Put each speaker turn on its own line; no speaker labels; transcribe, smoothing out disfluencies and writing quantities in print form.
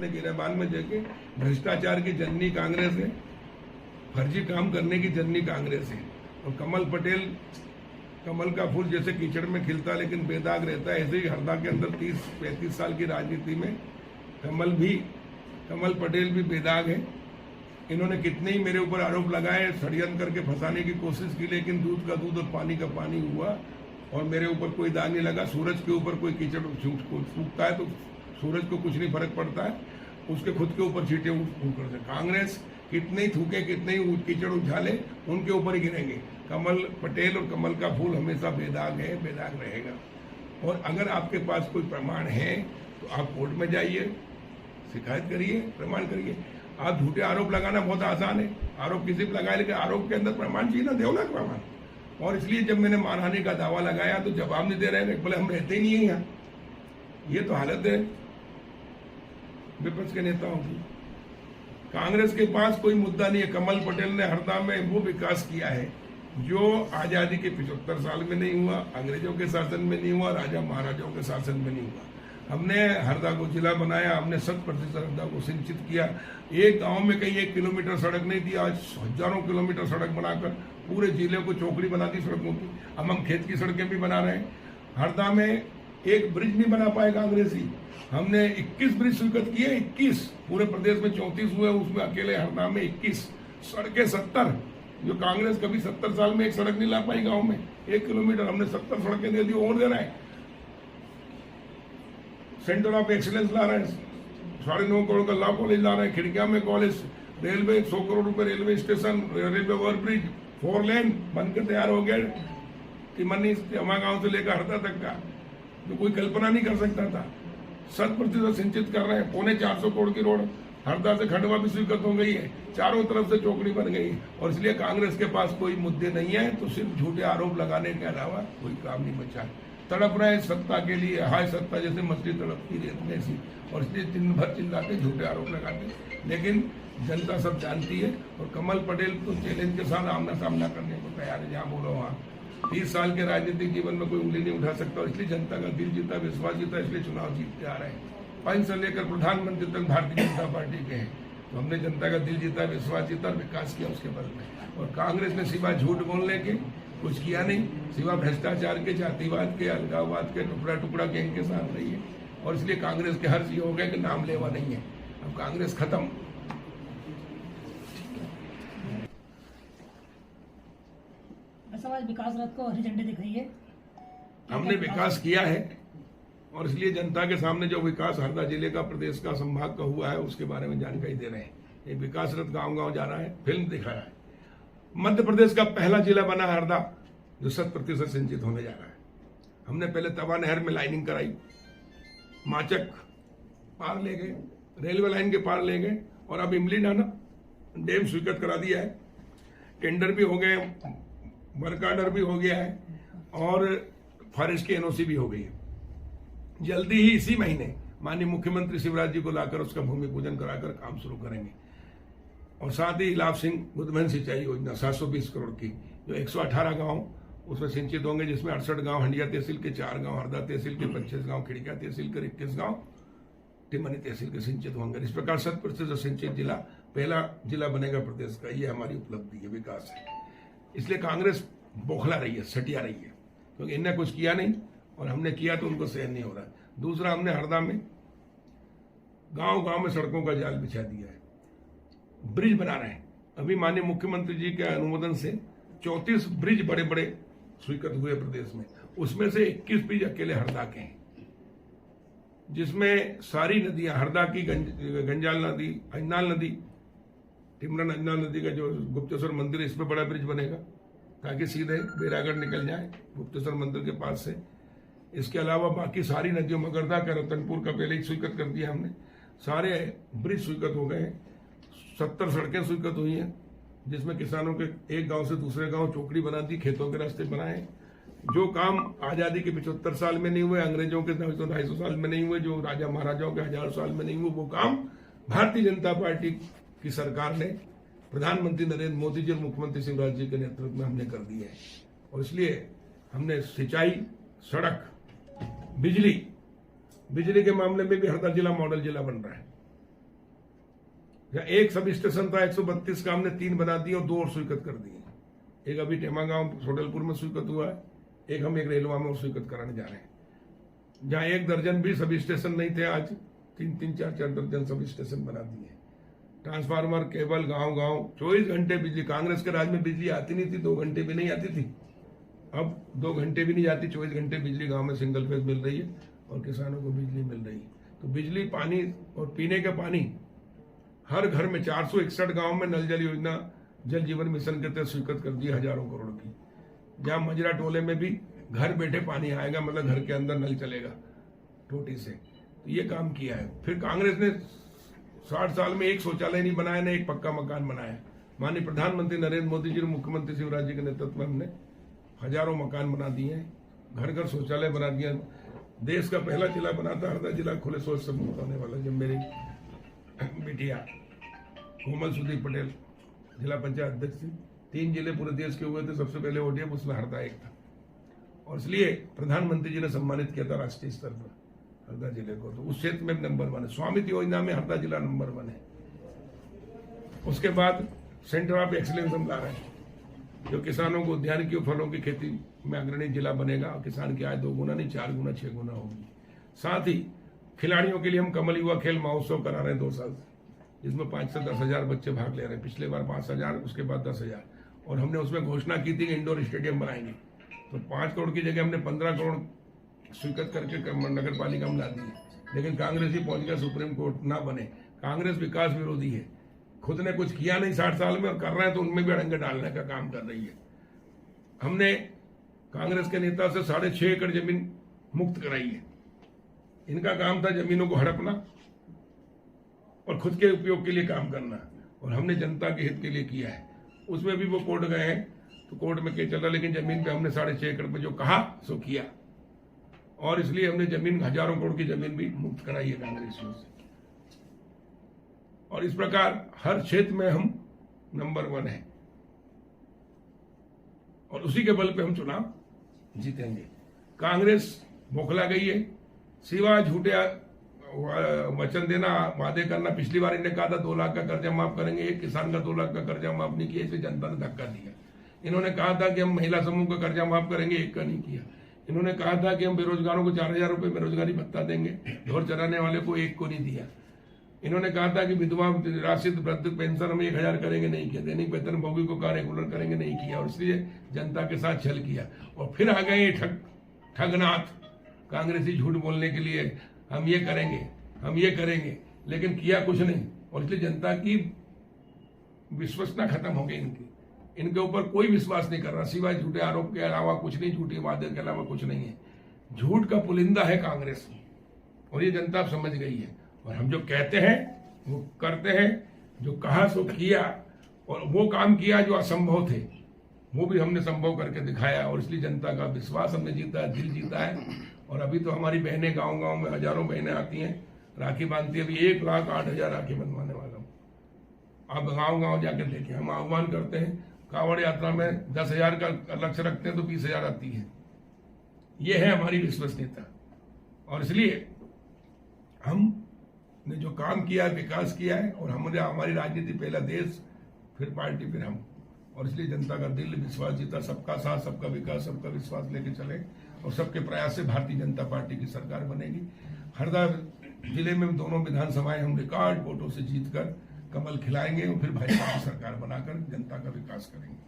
अपने गिरबान में देके भ्रष्टाचार की जननी कांग्रेस है, फर्जी काम करने की जननी कांग्रेस है। और कमल पटेल, कमल का फूल जैसे कीचड़ में खिलता लेकिन बेदाग रहता है, ऐसे ही हरदा के अंदर 30-35 साल की राजनीति में कमल पटेल भी बेदाग है। इन्होंने कितने ही मेरे ऊपर आरोप लगाए, षड्यंत्र करके फंसाने की कोशिश की, लेकिन दूध का दूध और पानी का पानी हुआ और मेरे ऊपर कोई दाग नहीं लगा। सूरज के ऊपर कोई कीचड़ सूखता है तो सूरज को कुछ नहीं फर्क पड़ता है, उसके खुद के ऊपर छींटे उड़। कांग्रेस कितने ही थूके, कितने ही कीचड़ उछाले, उनके ऊपर ही गिरेंगे। कमल पटेल और कमल का फूल हमेशा बेदाग है, बेदाग रहेगा। और अगर आपके पास कोई प्रमाण है तो आप कोर्ट में जाइए, शिकायत करिए, प्रमाण करिए। आप झूठे आरोप लगाना बहुत आसान है, आरोप किसी पर लगाए, लेकिन आरोप के अंदर प्रमाण चाहिए ना, देवो ना प्रमाण। और इसलिए जब मैंने मानहानि का दावा लगाया तो जवाब नहीं दे रहे हैं, बोले हम रहते ही नहीं है यहाँ। ये तो हालत है विपक्ष के नेताओं की। कांग्रेस के पास कोई मुद्दा नहीं है। कमल पटेल ने हरदा में वो विकास किया है जो आजादी के 75 साल में नहीं हुआ, अंग्रेजों के शासन में नहीं हुआ, राजा महाराजाओं के शासन में नहीं हुआ। हमने हरदा को जिला बनाया, हमने 100% हरदा को सिंचित किया। एक गांव में कहीं 1 किलोमीटर सड़क नहीं थी, आज हजारों किलोमीटर सड़क बनाकर पूरे जिले को चौकड़ी बना दी सड़कों की। अब हम खेत की सड़कें भी बना रहे हैं। हरदा में एक ब्रिज नहीं बना पाए कांग्रेसी, हमने 21 ब्रिज स्वीकृत किए, 21। पूरे प्रदेश में 34 हुए, उसमें अकेले हरदा में 21। सड़कें 70, जो कांग्रेस कभी 70 साल में एक सड़क नहीं ला पाई गांव में 1 किलोमीटर, हमने 70 सड़कें दे दी और दे रहे हैं। सेंटर ऑफ एक्सीलेंस ला रहे हैं, 9.5 करोड़ का लॉ कॉलेज ला रहे हैं, खिड़किया में कॉलेज, रेलवे 100 करोड़ रुपए रेलवे स्टेशन, रेलवे ओवरब्रिज, 4 लेन बनकर तैयार हो गया तिमनी गांव से लेकर हरदा तक का, जो कोई कल्पना नहीं कर सकता था। 100% सिंचित कर रहे हैं। 450 करोड़ की रोड हरदा से खंडवा भी स्वीकृत हो गई है, चारों तरफ से चौकड़ी बन गई है। और इसलिए कांग्रेस के पास कोई मुद्दे नहीं है, तो सिर्फ झूठे आरोप लगाने के अलावा कोई काम नहीं बचा। तड़प रहे सत्ता के लिए, हाय सत्ता जैसे मछली तड़पती रेत में ऐसी, और इसलिए दिन भर चिल्लाते, झूठे आरोप लगाते। लेकिन जनता सब जानती है और कमल पटेल तो चैलेंज के साथ आमना सामना करने को तैयार है। जहाँ बोलो वहाँ 30 साल के राजनीतिक जीवन में कोई उंगली नहीं उठा सकता, और इसलिए जनता का दिल जीता, विश्वास जीता, इसलिए चुनाव जीतते आ रहे हैं। 5 से लेकर प्रधानमंत्री तक भारतीय जनता पार्टी के हैं, तो हमने जनता का दिल जीता, विश्वास जीता और विकास किया उसके बल में। और कांग्रेस ने सिवा झूठ बोलने के कुछ किया नहीं, सिवा भ्रष्टाचार के, जातिवाद के, अलगाववाद के, टुकड़ा गैंग के साथ रही है। और इसलिए कांग्रेस के हर्ष ये हो गया कि नाम लेवा नहीं है, अब कांग्रेस खत्म।
विकास रथ को हरी झंडी दिख रही है,
हमने विकास किया है और इसलिए जनता के सामने जो विकास हरदा जिले का, प्रदेश का, संभाग का हुआ है उसके बारे में जानकारी दे रहे हैं। ये विकास रथ गांव-गांव जा रहा है, फिल्म दिखा रहा है। मध्य प्रदेश का पहला जिला बना हरदा जो 100% सिंचित होने जा रहा है। हमने पहले तवा नहर में लाइनिंग कराई, माचक पार ले गए, रेलवे लाइन के पार ले गए, और अब इमली नाना डैम स्वीकृत करा दिया है। टेंडर भी हो गए, वर्क ऑर्डर भी हो गया है और फॉरेस्ट की एनओसी भी हो गई है। जल्दी ही इसी महीने माननीय मुख्यमंत्री शिवराज जी को लाकर उसका भूमि पूजन कराकर काम शुरू करेंगे। और साथ ही लाभ सिंह बुद्धमन सिंचाई योजना 720 करोड़ की, जो 118 गांव उसमें सिंचित होंगे, जिसमें 68 गांव हंडिया तहसील के, 4 गांव हरदा तहसील के, 25 गांव खिड़किया तहसील के, 21 गांव टिमनी तहसील के सिंचित होंगे। इस प्रकार 100% सिंचित जिला पहला जिला बनेगा प्रदेश का। ये हमारी उपलब्धि है, विकास है। इसलिए कांग्रेस बौखला रही है, सटिया रही है, क्योंकि इनने कुछ किया नहीं और हमने किया तो उनको सहन नहीं हो रहा। दूसरा, हमने हरदा में गांव-गांव में सड़कों का जाल बिछा दिया है, ब्रिज बना रहे हैं। अभी माननीय मुख्यमंत्री जी के अनुमोदन से 34 ब्रिज बड़े बड़े स्वीकृत हुए प्रदेश में, उसमें से 21 ब्रिज अकेले हरदा के हैं, जिसमें सारी नदियां, हरदा की गंजाल नदी, अजनाल नदी, टिमरन अजनाल नदी का जो गुप्तेश्वर मंदिर है, इस पर बड़ा ब्रिज बनेगा ताकि सीधे बैरागढ़ निकल जाए गुप्तेश्वर मंदिर के पास से। इसके अलावा बाकी सारी नदियों, मगरदा का, रतनपुर का पहले ही स्वीकृत कर दिया हमने, सारे ब्रिज स्वीकृत हो गए हैं। 70 सड़कें स्वीकृत हुई हैं, जिसमें किसानों के एक गांव से दूसरे गांव चौकड़ी बना दी, खेतों के रास्ते बनाए। जो काम आजादी के 75 साल में नहीं हुए, अंग्रेजों के 250 साल में नहीं हुए, जो राजा महाराजाओं के 1000 साल में नहीं हुए, वो काम भारतीय जनता पार्टी की सरकार ने, प्रधानमंत्री नरेंद्र मोदी जी और मुख्यमंत्री शिवराज जी के नेतृत्व में हमने कर दिए है। और इसलिए हमने सिंचाई, सड़क, बिजली के मामले में भी हरदा जिला मॉडल जिला बन रहा है। जहाँ एक सब स्टेशन था 132 का, हमने 3 बना दिए और 2 और स्वीकृत कर दिए। एक अभी टेमागांव सोडलपुर में स्वीकृत हुआ है, एक रेलवा में स्वीकृत कराने जा रहे हैं। जहाँ 1 दर्जन भी सब स्टेशन नहीं थे, आज 3-3, 4-4 दर्जन सब स्टेशन बना दिए। ट्रांसफार्मर, केबल, गांव-गांव 24 घंटे बिजली। कांग्रेस के राज में बिजली आती नहीं थी, 2 घंटे भी नहीं आती थी। अब 2 घंटे भी नहीं जाती, 24 घंटे बिजली गांव में सिंगल फेज मिल रही है और किसानों को बिजली मिल रही है। तो बिजली, पानी और पीने का पानी हर घर में 461 गांव में नल जल योजना जल जीवन मिशन के तहत स्वीकृत कर दी हजारों करोड़ की। जहां मजरा टोले में भी घर बैठे पानी आएगा, मतलब घर के अंदर नल चलेगा टोटी से। तो ये काम किया है। फिर कांग्रेस ने 60 साल में एक शौचालय नहीं बनाया, ना एक पक्का मकान बनाया। माननीय प्रधानमंत्री नरेंद्र मोदी जी और मुख्यमंत्री शिवराज जी के नेतृत्व में हमने हजारों मकान बना दिए हैं, घर घर शौचालय बना दिया। देश का पहला जिला बना था हरदा जिला खुले शौच से मुक्त होने वाला, जब मेरी बिटिया कोमल सुदीप पटेल जिला पंचायत अध्यक्ष थी। 3 जिले पूरे देश के हुए थे, सबसे पहले ओडीएफ, उसमें हरदा एक था। और इसलिए प्रधानमंत्री जी ने सम्मानित किया था राष्ट्रीय स्तर पर हरदा जिले को। तो उस क्षेत्र में नंबर 1 है। स्वामित्व योजना में हरदा जिला नंबर 1 है। उसके बाद सेंटर ऑफ एक्सीलेंस हम ला रहे हैं, जो किसानों को उद्यानिकी और फलों की खेती में अग्रणी जिला बनेगा और किसान की आय 2 गुना नहीं 4 गुना 6 गुना होगी। साथ ही खिलाड़ियों के लिए हम कमल युवा खेल महोत्सव करा रहे हैं 2 साल से, जिसमें 5 से 10 हजार बच्चे भाग ले रहे हैं। पिछले बार 5,000, उसके बाद 10,000। और हमने उसमें घोषणा की थी कि इंडोर स्टेडियम बनाएंगे। तो 5 करोड़ की जगह हमने 15 करोड़ स्वीकृत करके नगर पालिका में ला दी। लेकिन कांग्रेस ही पहुंच गया सुप्रीम कोर्ट, ना बने। कांग्रेस विकास विरोधी है, खुद ने कुछ किया नहीं 60 साल में, और कर रहे हैं तो उनमें भी अड़ंगे डालने का काम कर रही है। हमने कांग्रेस के नेता से 6.5 एकड़ जमीन मुक्त कराई है। इनका काम था जमीनों को हड़पना और खुद के उपयोग के लिए काम करना, और हमने जनता के हित के लिए किया है। उसमें भी वो कोर्ट गए हैं, तो कोर्ट में केस चल रहा, लेकिन जमीन पे हमने 6.5 एकड़ पे जो कहा सो किया। और इसलिए हमने जमीन, हजारों करोड़ की जमीन भी मुक्त कराई है कांग्रेसियों से। और इस प्रकार हर क्षेत्र में हम नंबर 1 है, और उसी के बल पे हम चुनाव जीतेंगे। कांग्रेस बौखला गई है, सिवाय झूठे वचन देना, वादे करना। पिछली बार इन्होंने कहा था 2 लाख का कर्जा माफ करेंगे, एक किसान का 2 लाख का कर्जा माफ नहीं किया, इसे जनता ने धक्का दिया। इन्होंने कहा था कि हम महिला समूह का कर्जा माफ करेंगे, एक का नहीं किया। इन्होंने कहा था कि हम बेरोजगारों को 4,000 रुपए बेरोजगारी भत्ता देंगे, ढोर चराने वाले को 1 को नहीं दिया। इन्होंने कहा था कि विधवा राशि वृद्ध पेंशन हम 1,000 करेंगे, नहीं किया। दैनिक वेतन भोगी को का रेगुलर करेंगे, नहीं किया। और इसलिए जनता के साथ छल किया। और फिर आ गए ठगनाथ कांग्रेसी झूठ बोलने के लिए, हम ये करेंगे, हम ये करेंगे, लेकिन किया कुछ नहीं। और इसलिए जनता की विश्वसनीयता खत्म हो गई इनके ऊपर कोई विश्वास नहीं कर रहा, सिवाय झूठे आरोप के अलावा कुछ नहीं, झूठे वादे के अलावा कुछ नहीं है। झूठ का पुलिंदा है कांग्रेस, और ये जनता समझ गई है। और हम जो कहते हैं वो करते हैं, जो कहा सो किया, और वो काम किया जो असंभव थे वो भी हमने संभव करके दिखाया। और इसलिए जनता का विश्वास हमने जीता है, दिल जीता है। और अभी तो हमारी बहनें गांव-गांव में हजारों बहनें आती हैं, राखी बांधती है। अभी 1,08,000 राखी बंधवाने वाला हूँ। आप गांव-गांव जाकर देखें, हम आह्वान करते हैं। कांवड़ यात्रा में 10,000 का लक्ष्य रखते हैं तो 20,000 आती है। ये है हमारी विश्वसनीयता। और इसलिए हमने जो काम किया है, विकास किया है। और हमारी राजनीति पहला देश, फिर पार्टी, फिर हम। और इसलिए जनता का दिल विश्वास जीता। सबका साथ, सबका विकास, सबका विश्वास लेके चले, और सबके प्रयास से भारतीय जनता पार्टी की सरकार बनेगी। हरदा जिले में दोनों विधानसभाएं हम रिकॉर्ड वोटों से जीतकर कमल खिलाएंगे, और फिर भाजपा की सरकार बनाकर जनता का विकास करेंगे।